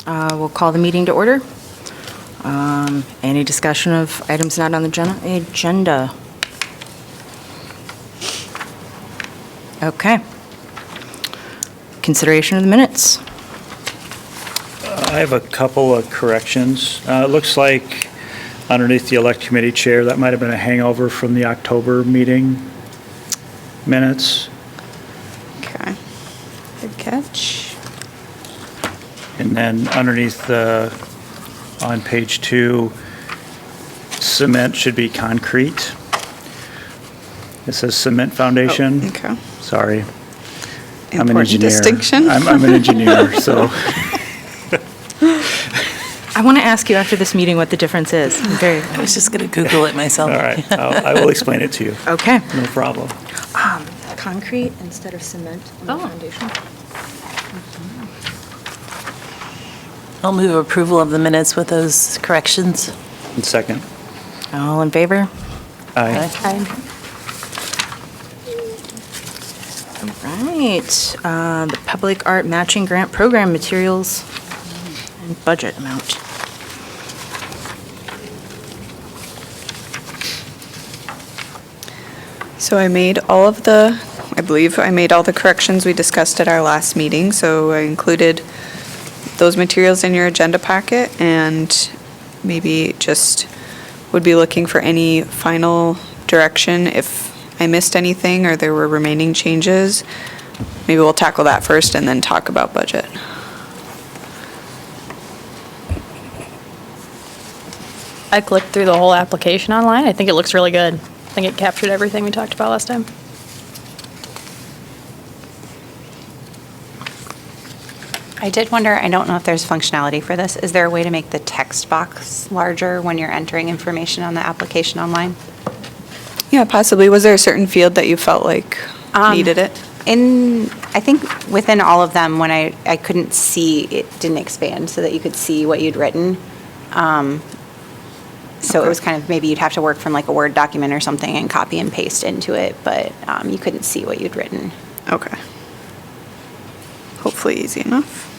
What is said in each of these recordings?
We'll call the meeting to order. Any discussion of items not on the agenda? Okay. Consideration of the minutes. I have a couple of corrections. It looks like underneath the elect committee chair, that might have been a hangover from the October meeting minutes. Okay. Good catch. And then underneath on page 2, cement should be concrete. It says cement foundation. Oh, okay. Sorry. I'm an Important engineer. distinction. I'm an engineer, so. I want to ask you after this meeting what the difference is. I was just going to Google it myself. All right, I will explain it to you. Okay. No problem. Concrete instead of cement on the foundation. I'll move approval of the minutes with those corrections. And second. All in favor? Aye. All right. The Public Art Matching Grant Program materials and budget amount. So I believe I made all the corrections we discussed at our last meeting. So I included those materials in your agenda packet and maybe just would be looking for any final direction if I missed anything or there were remaining changes. Maybe we'll tackle that first and then talk about budget. I clicked through the whole application online. I think it looks really good. I think it captured everything we talked about last time. I did wonder, I don't know if there's functionality for this. Is there a way to make the text box larger when you're entering information on the application online? Yeah, possibly. Was there a certain field that you felt like needed it? I think within all of them, when I couldn't see, it didn't expand so that you could see what you'd written. So it was kind of, maybe you'd have to work from like a Word document or something and copy and paste into it, but you couldn't see what you'd written. Okay. Hopefully easy enough.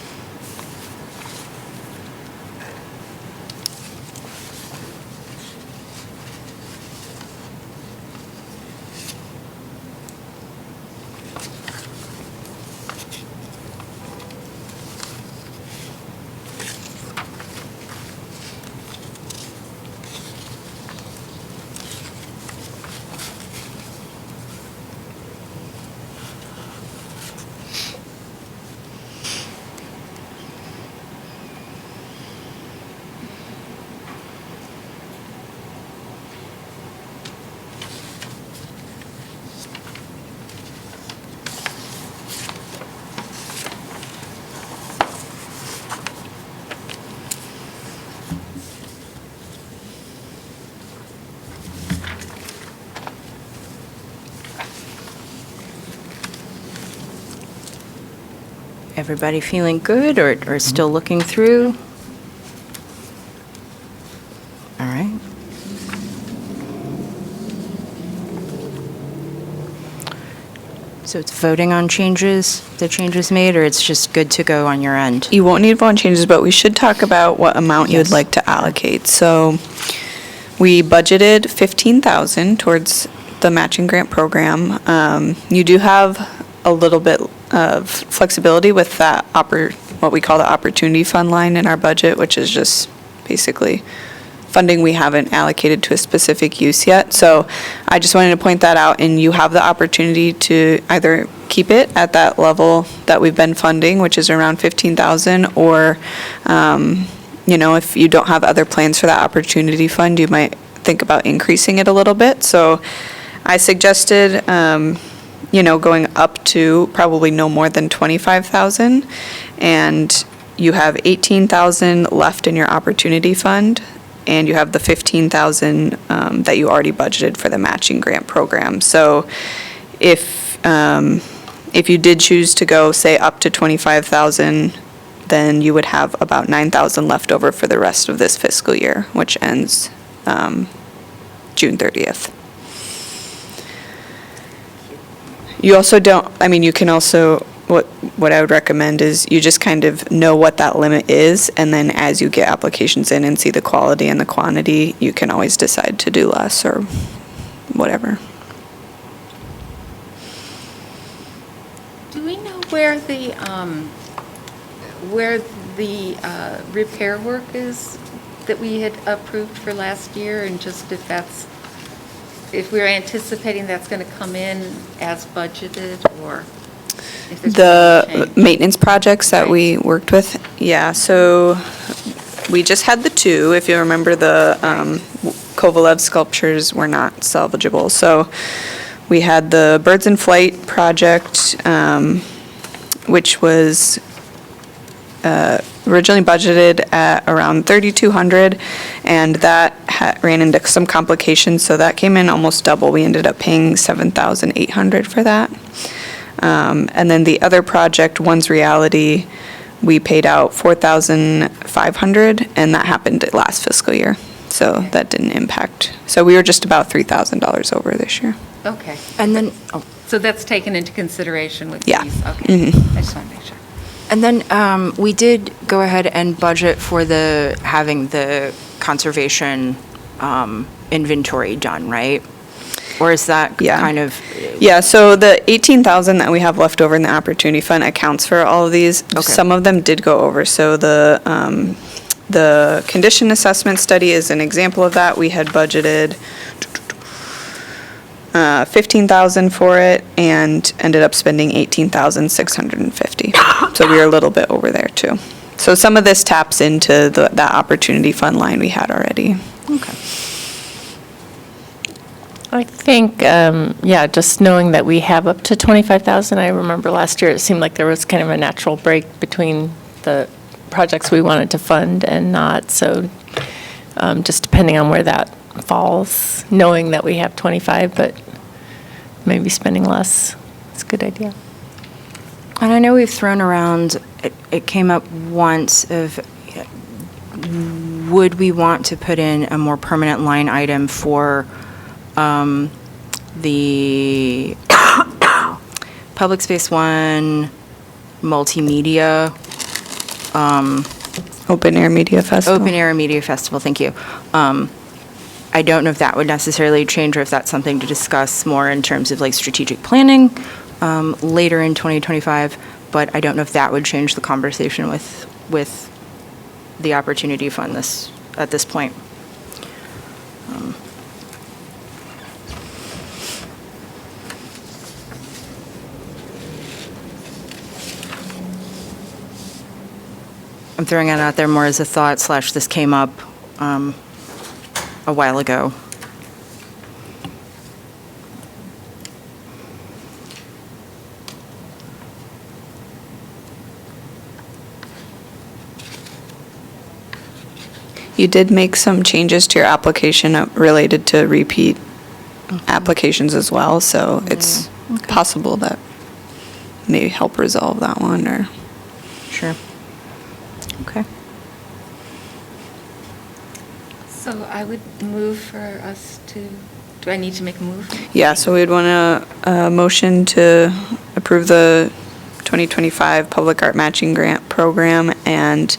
Everybody feeling good or still looking through? All right. So it's voting on changes, the changes made, or it's just good to go on your end? You won't need bond changes, but we should talk about what amount you would Yes. like to allocate. So we budgeted 15,000 towards the matching grant program. You do have a little bit of flexibility with that what we call the opportunity fund line in our budget, which is just basically funding we haven't allocated to a specific use yet. So I just wanted to point that out, and you have the opportunity to either keep it at that level that we've been funding, which is around 15,000, or, if you don't have other plans for that opportunity fund, you might think about increasing it a little bit. So I suggested, going up to probably no more than 25,000, and you have 18,000 left in your opportunity fund, and you have the 15,000 that you already budgeted for the matching grant program. So if you did choose to go, say, up to 25,000, then you would have about 9,000 left over for the rest of this fiscal year, which ends June 30th. You also don't, you can also, what I would recommend is you just kind of know what that limit is, and then as you get applications in and see the quality and the quantity, you can always decide to do less or whatever. Do we know where the repair work is that we had approved for last year, and just if we're anticipating that's going to come in as budgeted, or if there's The gonna be a change? maintenance projects that we Right. worked with, yeah, so we just had the two. If you remember, the Kovalev sculptures were not salvageable. So we had the Birds in Flight project, which was originally budgeted at around 3,200, and that ran into some complications, so that came in almost double. We ended up paying 7,800 for that. And then the other project, One's Reality, we paid out 4,500, and that happened last fiscal year, so that didn't impact. So we were just about $3,000 over this year. Okay. And then, So that's taken into consideration with Yeah. these? Okay. Mhm. I just want to make sure. and then we did go ahead and budget for having the conservation inventory done, right? Or is that Yeah. kind of? Yeah, so the 18,000 that we have left over in the Opportunity Fund accounts for all of these. Okay. Some of them did go over, so the condition assessment study is an example of that. We had budgeted 15,000 for it and ended up spending 18,650. So we were a little bit over there too. So some of this taps into that Opportunity Fund line we had already. Okay. I think, just knowing that we have up to 25,000, I remember last year, it seemed like there was kind of a natural break between the projects we wanted to fund and not, so just depending on where that falls, knowing that we have 25, but maybe spending less, it's a good idea. And I know we've thrown around, it came up once of, would we want to put in a more permanent line item for the Public Space One multimedia, Open Air Media Festival. Open Air Media Festival, thank you. I don't know if that would necessarily change, or if that's something to discuss more in terms of like strategic planning later in 2025, but I don't know if that would change the conversation with the Opportunity Fund at this point. I'm throwing it out there more as a thought / this came up a while ago. You did make some changes to your application related to repeat applications as well, so it's possible that may help resolve that one, or. Sure. Okay. So I would move for us to, do I need to make a move? Yeah, so we'd want a motion to approve the 2025 Public Art Matching Grant Program and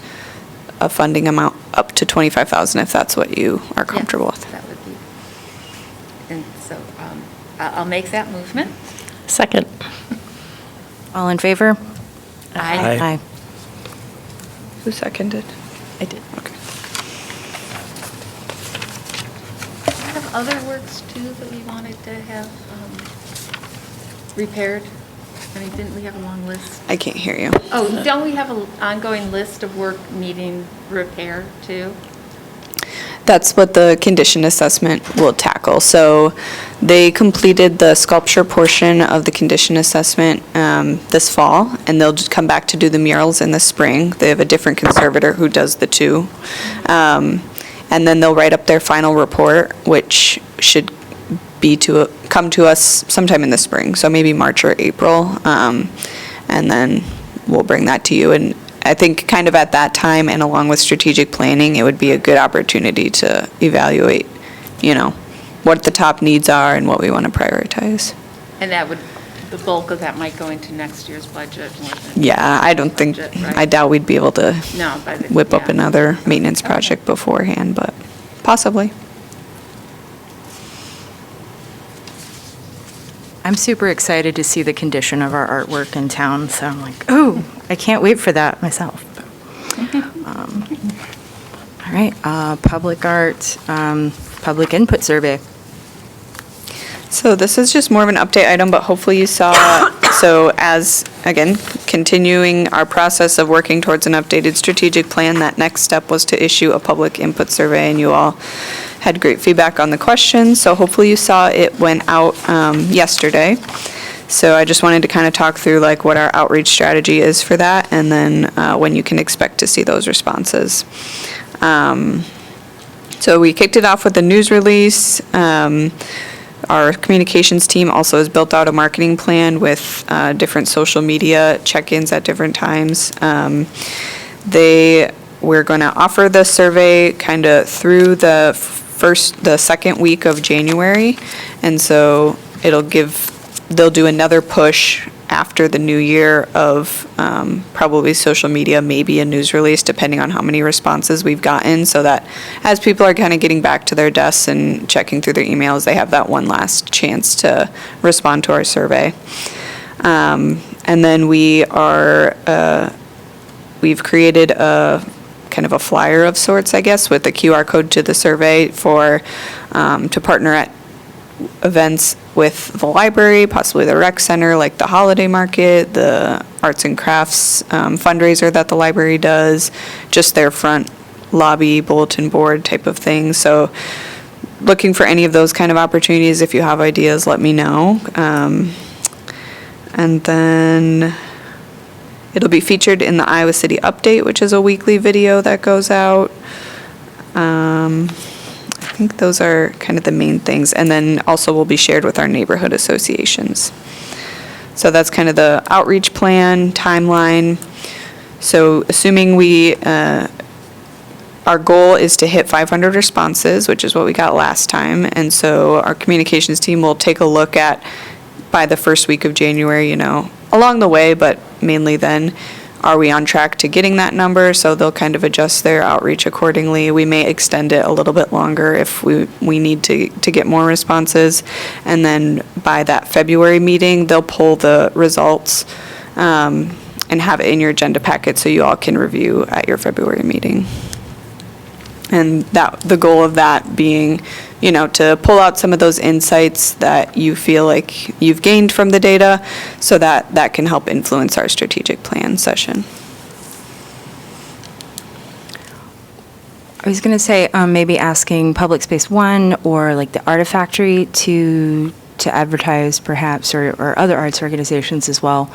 a funding amount up to 25,000 if that's what you are comfortable with. That would be, and so I'll make that movement. Second. All in favor? Aye. Aye. Who seconded? I did. Okay. Do we have other works too that we wanted to have repaired? I mean, didn't we have a long list? I can't hear you. Oh, don't we have an ongoing list of work needing repair too? That's what the condition assessment will tackle. So they completed the sculpture portion of the condition assessment this fall, and they'll just come back to do the murals in the spring. They have a different conservator who does the two. And then they'll write up their final report, which should be come to us sometime in the spring, so maybe March or April. And then we'll bring that to you. And I think kind of at that time, and along with strategic planning, it would be a good opportunity to evaluate, what the top needs are and what we want to prioritize. And that would, the bulk of that might go into next year's budget more than. Yeah, I don't think, Budget, right? I doubt we'd be able to No, by the. whip up yeah. another maintenance Okay. project beforehand, but possibly. I'm super excited to see the condition of our artwork in town, so I'm like, oh, I can't wait for that myself. All right, public art, public input survey. So this is just more of an update item, but hopefully you saw, so as, again, continuing our process of working towards an updated strategic plan, that next step was to issue a public input survey, and you all had great feedback on the questions, so hopefully you saw it went out yesterday. So I just wanted to kind of talk through like what our outreach strategy is for that, and then when you can expect to see those responses. So we kicked it off with a news release. Our communications team also has built out a marketing plan with different social media check-ins at different times. We're going to offer the survey kind of through the second week of January, and so they'll do another push after the new year of probably social media, maybe a news release, depending on how many responses we've gotten, so that as people are kind of getting back to their desks and checking through their emails, they have that one last chance to respond to our survey. And then we've created a kind of a flyer of sorts, I guess, with a QR code to the survey to partner at events with the library, possibly the rec center, like the holiday market, the arts and crafts fundraiser that the library does, just their front lobby, bulletin board type of thing. So looking for any of those kind of opportunities. If you have ideas, let me know. And then it'll be featured in the Iowa City Update, which is a weekly video that goes out. I think those are kind of the main things. And then also will be shared with our neighborhood associations. So that's kind of the outreach plan, timeline. So assuming our goal is to hit 500 responses, which is what we got last time. And so our communications team will take a look at, by the first week of January, along the way, but mainly then, are we on track to getting that number? So they'll kind of adjust their outreach accordingly. We may extend it a little bit longer if we need to get more responses. And then by that February meeting, they'll pull the results and have it in your agenda packet so you all can review at your February meeting. And the goal of that being, to pull out some of those insights that you feel like you've gained from the data, so that can help influence our strategic plan session. I was going to say, maybe asking Public Space One or like the Artifactory to advertise perhaps, or other arts organizations as well.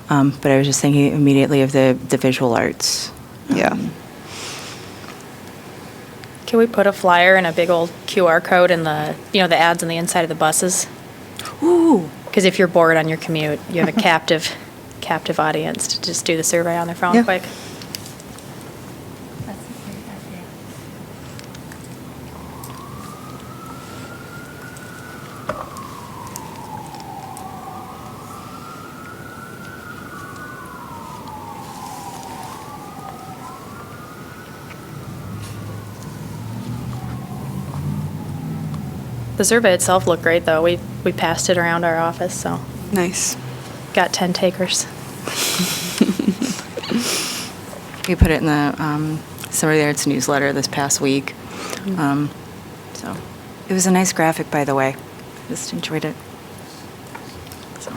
But I was just thinking immediately of the visual arts. Yeah. Can we put a flyer and a big old QR code in the ads on the inside of the buses? Ooh. Because if you're bored on your commute, you have a captive audience to just do the survey on their phone Yeah. quick. That's a great idea. The survey itself looked great, though. We passed it around our office, so Nice. got 10 takers. We put it in the Summer Arts newsletter this past week. So it was a nice graphic, by the way. Just enjoyed it. So.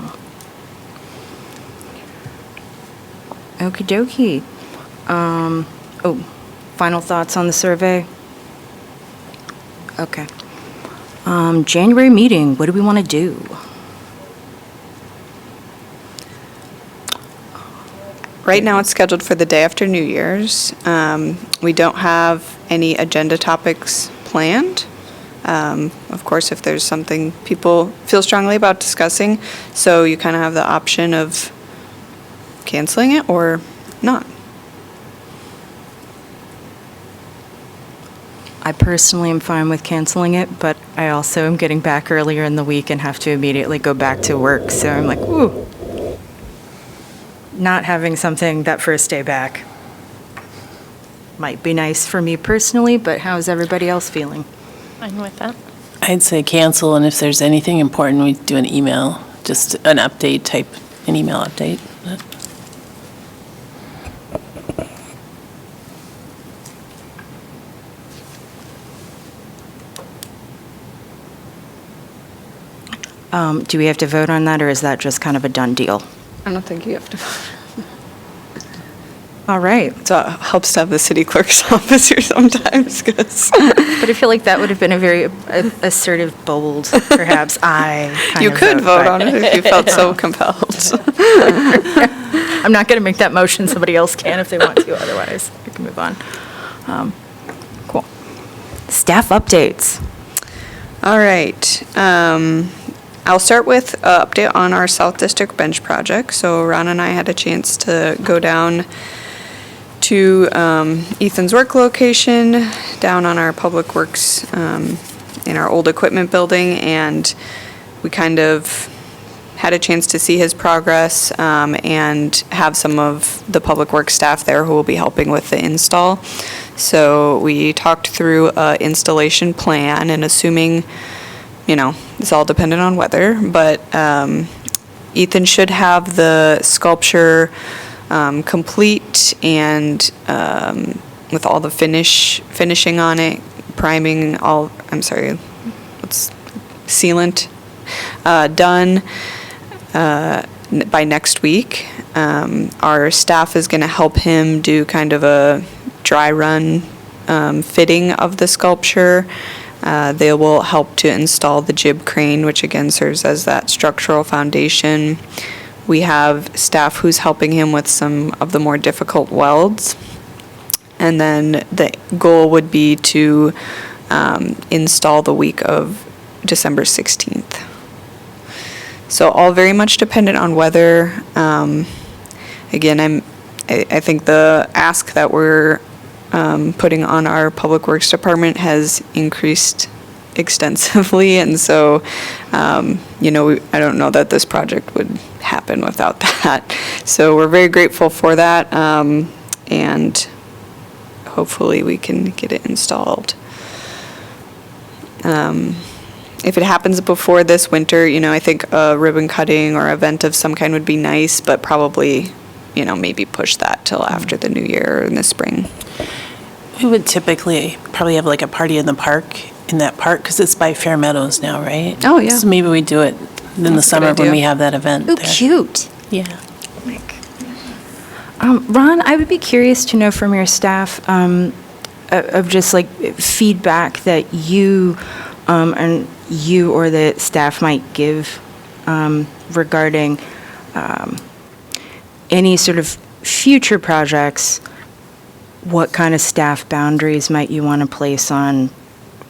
Okie dokie. Final thoughts on the survey? Okay. January meeting, what do we want to do? Right now, it's scheduled for the day after New Year's. We don't have any agenda topics planned. Of course, if there's something people feel strongly about discussing, so you kind of have the option of canceling it or not. I personally am fine with canceling it, but I also am getting back earlier in the week and have to immediately go back to work, so I'm like, ooh. Not having something that first day back might be nice for me personally, but how is everybody else feeling? Fine with that. I'd say cancel, and if there's anything important, we do an email, just an update type, an email update. Do we have to vote on that, or is that just kind of a done deal? I don't think you have to. All right. So it helps to have the city clerk's office here sometimes, because But I feel like that would have been a very assertive, bold, perhaps I kind you of could vote but on it if you felt so compelled. I'm not going to make that motion. Somebody else can if they want to. Otherwise, we can move on. Cool. Staff updates. All right. I'll start with an update on our South District bench project. So Ron and I had a chance to go down to Ethan's work location, down on our Public Works, in our old equipment building, and we kind of had a chance to see his progress and have some of the Public Works staff there who will be helping with the install. So we talked through an installation plan, and assuming, it's all dependent on weather, but Ethan should have the sculpture complete and with all the finishing on it, priming, sealant done by next week. Our staff is going to help him do kind of a dry run fitting of the sculpture. They will help to install the jib crane, which again serves as that structural foundation. We have staff who's helping him with some of the more difficult welds. And then the goal would be to install the week of December 16th. So all very much dependent on weather. Again, I think the ask that we're putting on our Public Works Department has increased extensively, and so, I don't know that this project would happen without that. So we're very grateful for that, and hopefully we can get it installed. If it happens before this winter, I think a ribbon cutting or event of some kind would be nice, but probably, maybe push that till after the new year or in the spring. We would typically probably have like a party in that park, because it's by Fair Meadows now, right? Oh, yeah. So maybe we do it in the That's a good summer when idea. we have that event Oh, there. cute. Yeah. Ron, I would be curious to know from your staff of just like feedback that you and you or the staff might give regarding any sort of future projects. What kind of staff boundaries might you want to place on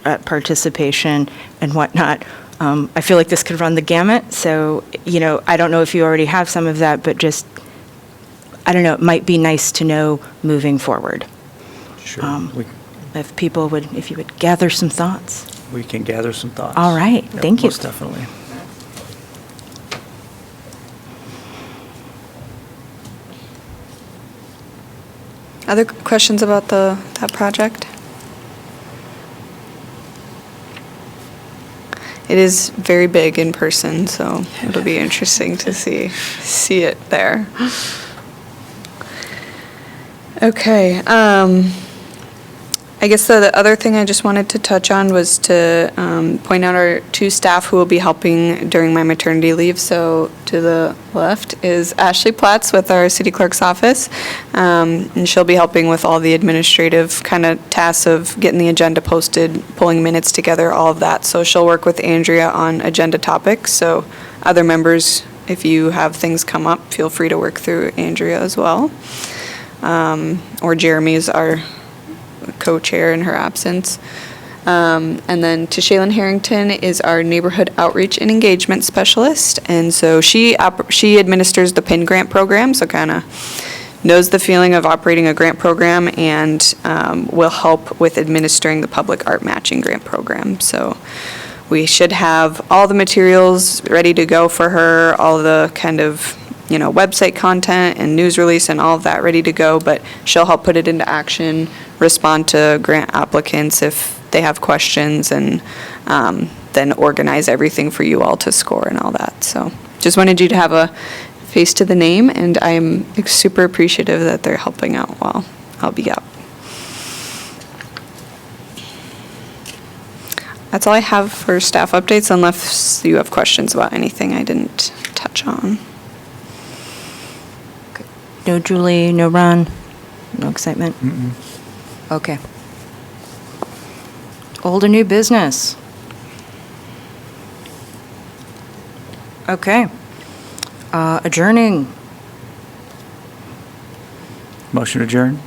participation and whatnot? I feel like this could run the gamut, so, I don't know if you already have some of that, but just, I don't know, it might be nice to know moving forward. Sure. If you would gather some thoughts. We can gather some thoughts. All right, Yep, thank you. Most definitely. Other questions about that project? It is very big in person, so it'll be interesting to see it there. Okay. I guess the other thing I just wanted to touch on was to point out our two staff who will be helping during my maternity leave. So to the left is Ashley Platts with our city clerk's office, and she'll be helping with all the administrative kind of tasks of getting the agenda posted, pulling minutes together, all of that. So she'll work with Andrea on agenda topics. So other members, if you have things come up, feel free to work through Andrea as well. Or Jeremy is our co-chair in her absence. And then Tashaylin Harrington is our neighborhood outreach and engagement specialist. And so she administers the PIN grant program, so kind of knows the feeling of operating a grant program and will help with administering the public art matching grant program. So we should have all the materials ready to go for her, all the kind of, website content and news release and all of that ready to go, but she'll help put it into action, respond to grant applicants if they have questions, and then organize everything for you all to score and all that. So just wanted you to have a face to the name, and I'm super appreciative that they're helping out while I'll be out. That's all I have for staff updates, unless you have questions about anything I didn't touch on. No Julie, no Ron, no excitement? Okay. Old or new business? Okay. Adjourning. Motion adjourned?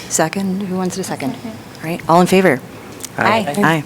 Second, who wants to second? All right, all in favor? Aye. Aye.